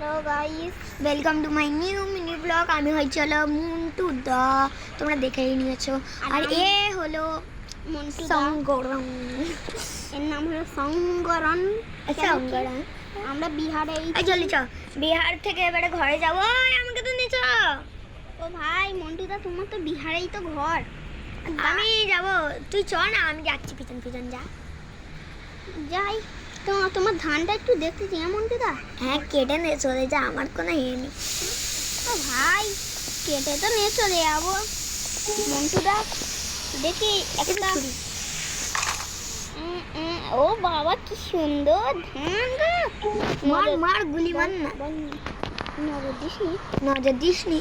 Hello guys, welcome to my new mini blog. আমি হয়েছি হলো মন্টু দা, তোমরা দেখেই নিয়েছো। আর এ হলো মন্টু সঙ্গরণ, এর নাম হলো সঙ্গরণ। সঙ্গরণ। আমরা বিহারে এই চলি চ, বিহার থেকে এবারে ঘরে যাবো। আমাকে তো নিচ। ও ভাই মন্টুদা, তোমার তো বিহারেই তো ঘর। আমি যাবো, তুই চ না, আমি যাচ্ছি পিছন পিছন। যা যাই, তোমার ধানটা একটু দেখতে চাই মন্টুদা। হ্যাঁ, কেটে নে চলে যা, আমার কোনো ইয়ে নেই। ও ভাই, কেটে তো নিয়ে চলে যাবো। মন্টুদা দেখি একটা। ও বাবা, কি সুন্দর ধান গো। মার মার, গুলি মার না। নজর দিসনি? নজর দিস নি।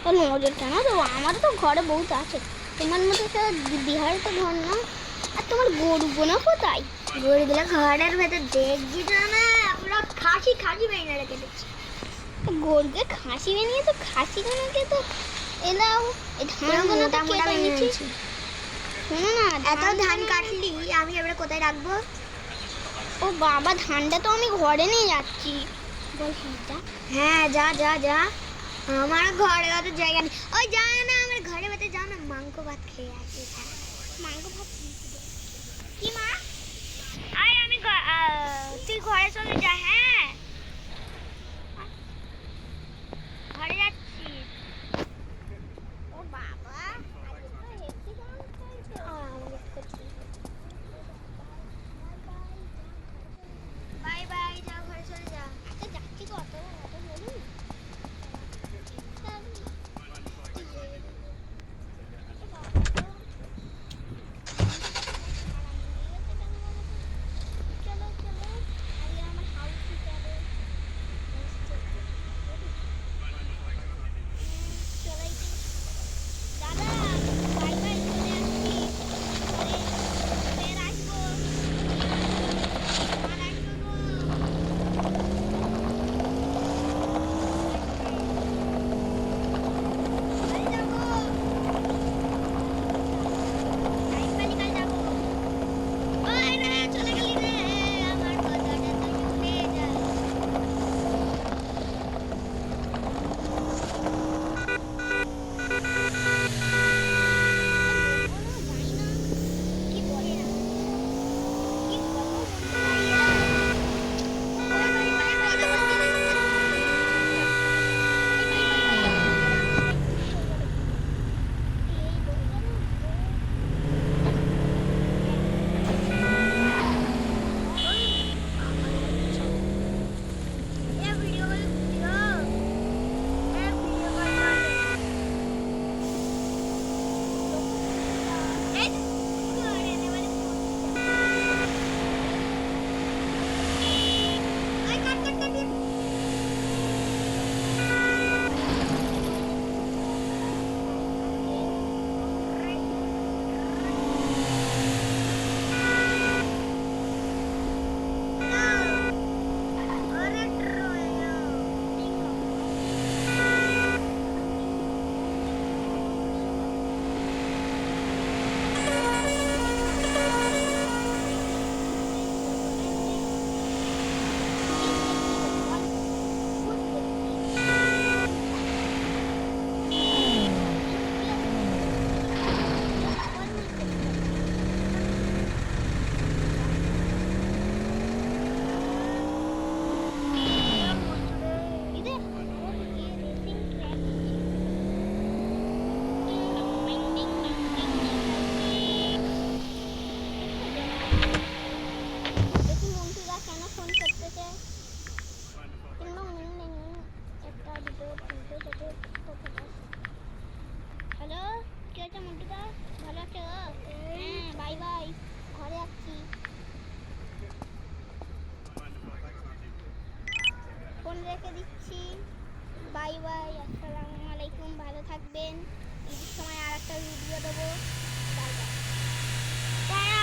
তো নজর কেন দেবো, আমার তো ঘরে বহুত আছে। তোমার মতো তো বিহারে তো ঘর না। আর তোমার গরু গোনা কোথায়? গরুগুলো ঘরের ভেতর দেখবি না, পুরো খাসি খাসি বেরিয়ে রেখে দিচ্ছি। গরুকে খাসি বানিয়ে তো খাসি গোনাকে তো এলাও। এই ধান গোনা তো কেটে নিচ্ছি। শোনো না, এত ধান কাটলি, আমি এবারে কোথায় রাখবো? ও বাবা, ধানটা তো আমি ঘরে নিয়ে যাচ্ছি। বলছি যা। হ্যাঁ যা যা যা, আমার ঘরে অত জায়গা নেই। ওই যা না, আমার ঘরে ভেতরে যাও না, মাংস ভাত খেয়ে আসি। মাংস ভাত কি মা? আয় আমি তুই ঘরে চলে যা। হ্যাঁ, ঘরে যাচ্ছি। ও বাবা, বাই বাই, যা ঘরে চলে যা। আচ্ছা যাচ্ছি তো, অত অত বলুন। চলো চলো, আগে আমার হাউস যাবে। চলাই কি দাদা, বাই বাই, চলে আসছি। পরে ফের আসবো। আর আসবো গো। বাড়ি যাবো। আগামীকাল যাবো। ওই রে, চলে গেলি রে, আমার কথাটা তো শুনে যা। কি বলে না, কি বলবো দেখি মন্টুদা কেন ফোন করতেছে। একটা দুটো তিনটে চারটে পাঁচটা। হ্যালো, কি হচ্ছে মন্টুদা? ভালো আছো? হ্যাঁ, বাই বাই, ঘরে যাচ্ছি। ফোন রেখে দিচ্ছি। বাই বাই, আসসালামু আলাইকুম, ভালো থাকবেন। ঈদের সময় আর একটা ভিডিও দেবো। Bye bye.